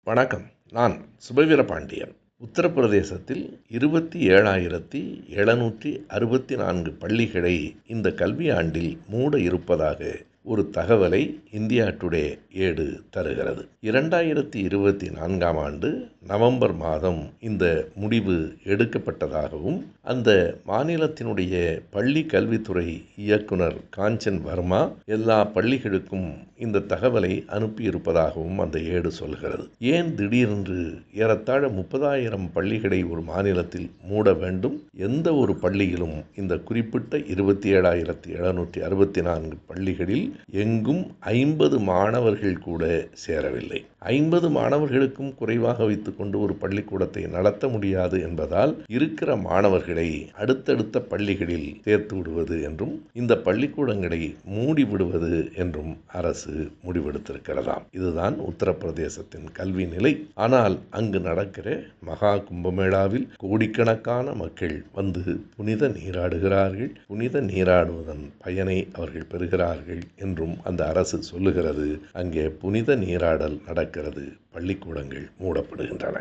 வணக்கம். நான் சுபவீர பாண்டியன். உத்தரப்பிரதேசத்தில் 27,764 பள்ளிகளை இந்த கல்வியாண்டில் மூட இருப்பதாக ஒரு தகவலை இந்தியா டுடே ஏடு தருகிறது. 2024 ஆண்டு நவம்பர் மாதம் இந்த முடிவு எடுக்கப்பட்டதாகவும் அந்த மாநிலத்தினுடைய பள்ளி கல்வித்துறை இயக்குனர் காஞ்சன் வர்மா எல்லா பள்ளிகளுக்கும் இந்த தகவலை அனுப்பியிருப்பதாகவும் அந்த ஏடு சொல்கிறது. ஏன் திடீரென்று ஏறத்தாழ 30,000 பள்ளிகளை ஒரு மாநிலத்தில் மூட வேண்டும்? எந்த ஒரு பள்ளியிலும் இந்த குறிப்பிட்ட 27,764 பள்ளிகளில் எங்கும் 50 மாணவர்கள் கூட சேரவில்லை. 50 மாணவர்களுக்கும் குறைவாக வைத்துக்கொண்டு ஒரு பள்ளிக்கூடத்தை நடத்த முடியாது என்பதால் இருக்கிற மாணவர்களை அடுத்தடுத்த பள்ளிகளில் சேர்த்து விடுவது என்றும் இந்த பள்ளிக்கூடங்களை மூடிவிடுவது என்றும் அரசு முடிவெடுத்திருக்கிறதாம். இதுதான் உத்தரப்பிரதேசத்தின் கல்வி நிலை. ஆனால் அங்கு நடக்கிற மகா கும்பமேளாவில் கோடிக்கணக்கான மக்கள் வந்து புனித நீராடுகிறார்கள். புனித நீராடுவதன் பயனை அவர்கள் பெறுகிறார்கள் என்றும் அந்த அரசு சொல்லுகிறது. அங்கே புனித நீராடல் நடக்கிறது, பள்ளிக்கூடங்கள் மூடப்படுகின்றன.